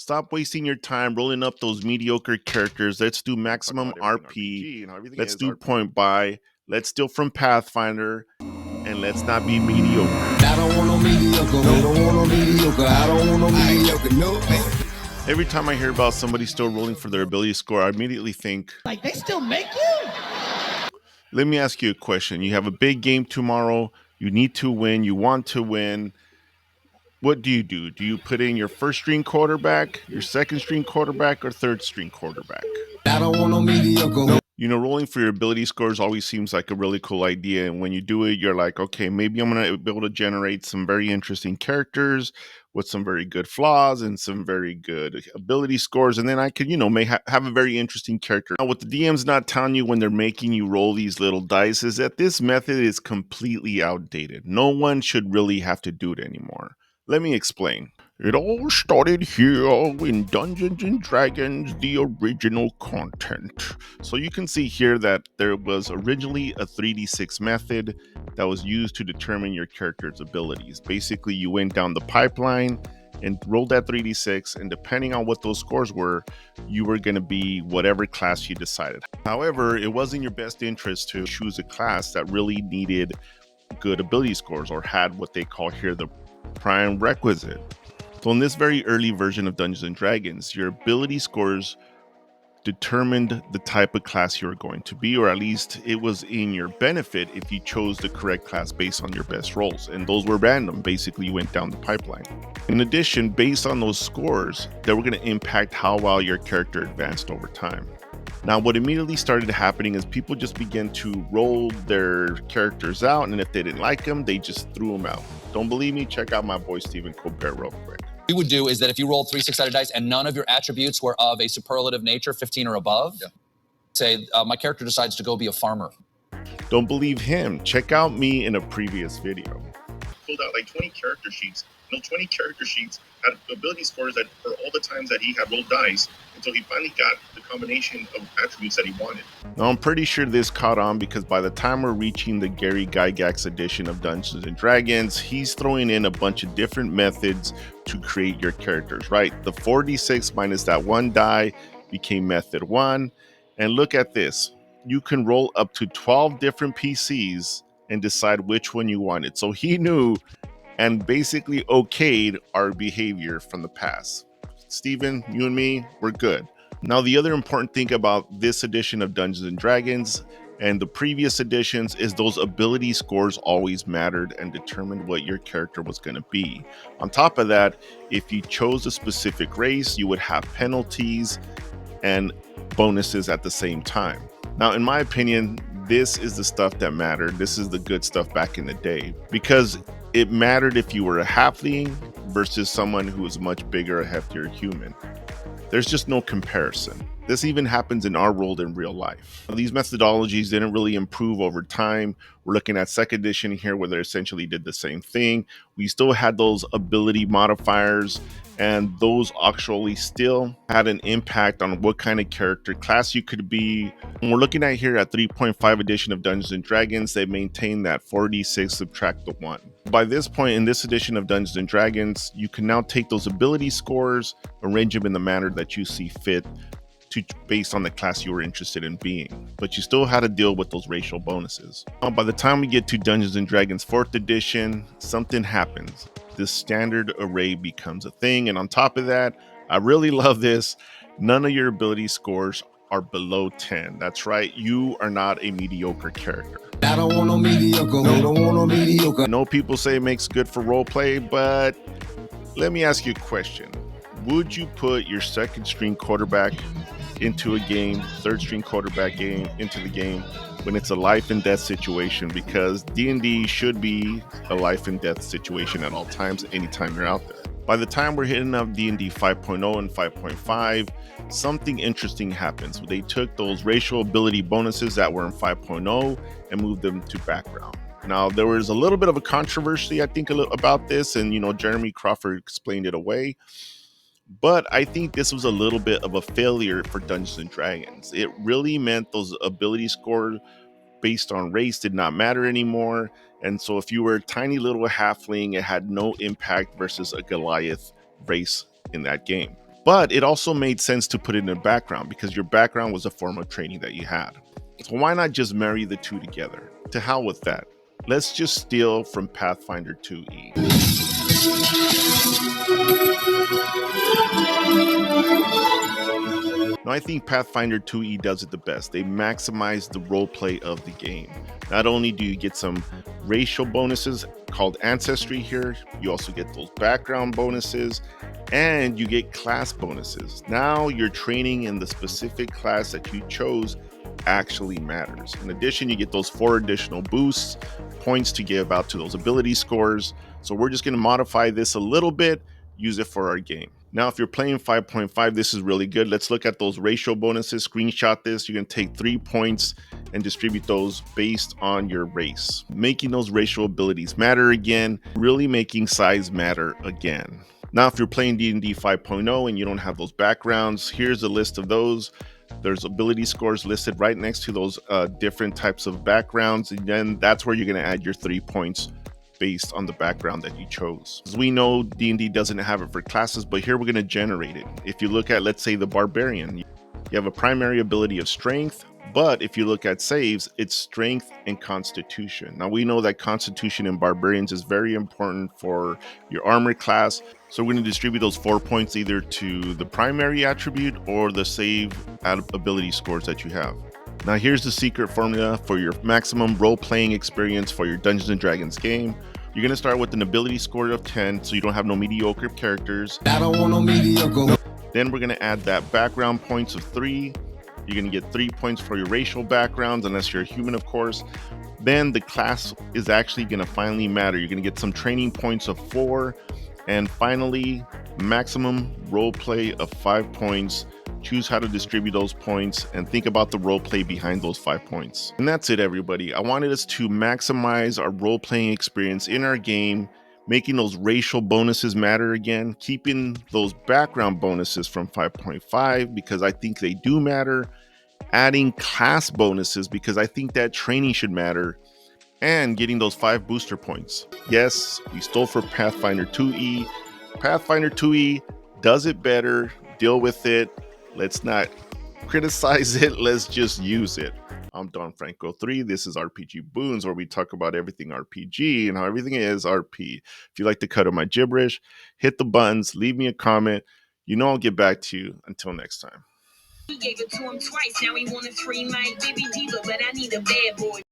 Stop wasting your time rolling up those mediocre characters. Let's do maximum RP. Let's do point buy. Let's steal from Pathfinder. And let's not be mediocre. I don't want no mediocre. I don't want no mediocre. I don't want no mediocre. No. Every time I hear about somebody still rolling for their ability score, I immediately think, like, they still make you? Let me ask you a question. You have a big game tomorrow. You need to win. You want to win. What do? Do you put in your first string quarterback, your second string quarterback, or third string quarterback? I don't want no mediocre. You know, rolling for your ability scores always seems like a really cool idea. And when you do it, you're like, okay, maybe I'm going to be able to generate some very interesting characters with some very good flaws and some very good ability scores. And then I could, may have a very interesting character. Now, what the DM's not telling you when they're making you roll these little dice is that this method is completely outdated. No one should really have to do it anymore. Let me explain. It all started here in Dungeons and Dragons, the original content. So you can see here that there was originally a 3d6 method that was used to determine your character's abilities. Basically, you went down the pipeline and rolled that 3d6, and depending on what those scores were, you were going to be whatever class you decided. However, it was in your best interest to choose a class that really needed good ability scores or had what they call here the prime requisite. So in this very early version of Dungeons and Dragons, your ability scores determined the type of class you were going to be, or at least it was in your benefit if you chose the correct class based on your best rolls. And those were random. Basically, you went down the pipeline. In addition, based on those scores, they were going to impact how well your character advanced over time. Now, what immediately started happening is people just began to roll their characters out, and if they didn't like them, they just threw them out. Don't believe me? Check out my boy Stephen Colbert real quick. We would do is that if you rolled 3 6-sided dice and none of your attributes were of a superlative nature, 15 or above, say my character decides to go be a farmer. Don't believe him? Check out me in a previous video. Pulled out like 20 character sheets. And those 20 character sheets had ability scores that for all the times that he had rolled dice until he finally got the combination of attributes that he wanted. Now, I'm pretty sure this caught on because by the time we're reaching the Gary Gygax edition of Dungeons and Dragons, he's throwing in a bunch of different methods to create your characters, right? The 4d6 minus that one die became method 1. And look at this. You can roll up to 12 different PCs and decide which one you wanted. So he knew and basically okayed our behavior from the past. Steven, you and me, we're good. Now, the other important thing about this edition of Dungeons and Dragons and the previous editions is those ability scores always mattered and determined what your character was going to be. On top of that, if you chose a specific race, you would have penalties and bonuses at the same time. Now, in my opinion, this is the stuff that mattered. This is the good stuff back in the day because it mattered if you were a halfling versus someone who was much bigger, a heftier human. There's just no comparison. This even happens in our world in real life. These methodologies didn't really improve over time. We're looking at second edition here where they essentially did the same thing. We still had those ability modifiers, and those actually still had an impact on what kind of character class you could be. And we're looking at here at 3.5 edition of Dungeons and Dragons, they maintain that 4d6 subtract the 1. By this point in this edition of Dungeons and Dragons, you can now take those ability scores, arrange them in the manner that you see fit based on the class you were interested in being, but you still had to deal with those racial bonuses. By the time we get to Dungeons and Dragons 4th edition, something happens. This standard array becomes a thing, and on top of that, I really love this, none of your ability scores are below 10. That's right, you are not a mediocre character. I don't want no mediocre. I don't want no mediocre. I know people say it makes good for roleplay, but let me ask you a question. Would you put your second string quarterback into a game, third string quarterback game into the game when it's a life and death situation? Because D&D should be a life and death situation at all times, anytime you're out there. By the time we're hitting up D&D 5.0 and 5.5, something interesting happens. They took those racial ability bonuses that were in 5.0 and moved them to background. Now, there was a little bit of a controversy, I think, about this, and Jeremy Crawford explained it away. But I think this was a little bit of a failure for Dungeons and Dragons. It really meant those ability scores based on race did not matter anymore. And so if you were a tiny little halfling, it had no impact versus a Goliath race in that game. But it also made sense to put it in the background because your background was a form of training that you had. So why not just marry the two together? To hell with that. Let's just steal from Pathfinder 2E. Now, I think Pathfinder 2E does it the best. They maximize the roleplay of the game. Not only do you get some racial bonuses called Ancestry here, you also get those background bonuses, and you get class bonuses. Now your training in the specific class that you chose actually matters. In addition, you get those 4 additional boosts, points to give out to those ability scores. So we're just going to modify this a little bit, use it for our game. Now, if you're playing 5.5, this is really good. Let's look at those ratio bonuses. Screenshot this. You can take 3 points and distribute those based on your race, making those racial abilities matter again, really making size matter again. Now, if you're playing D&D 5.0 and you don't have those backgrounds, here's a list of those. There's ability scores listed right next to those different types of backgrounds. And then that's where you're going to add your 3 points based on the background that you chose. As we know, D&D doesn't have it for classes, but here we're going to generate it. If you look at, let's say, the Barbarian, you have a primary ability of Strength, but if you look at saves, it's Strength and Constitution. Now, we know that Constitution in Barbarians is very important for your armor class, so we're going to distribute those 4 points either to the primary attribute or the save ability scores that you have. Now, here's the secret formula for your maximum role-playing experience for your Dungeons & Dragons game. You're going to start with an ability score of 10, so you don't have no mediocre characters. I don't want no mediocre. Then we're going to add that background points of 3. You're going to get 3 points for your racial backgrounds, unless you're a human, of course. Then the class is actually going to finally matter. You're going to get some training points of 4. And finally, maximum roleplay of 5 points. Choose how to distribute those points and think about the roleplay behind those 5 points. And that's it, everybody. I wanted us to maximize our role-playing experience in our game, making those racial bonuses matter again, keeping those background bonuses from 5.5 because I think they do matter, adding class bonuses because I think that training should matter, and getting those 5 booster points. Yes, we stole for Pathfinder 2E. Pathfinder 2E does it better. Deal with it. Let's not criticize it. Let's just use it. I'm Don Franco 3. This is RPG Boons, where we talk about everything RPG and how everything is RP. If you like to cut out my gibberish, hit the buttons, leave me a comment. You know I'll get back to you. Until next time. He gave it to him twice. Now he want a free mic, baby diva, but I need a bad boy.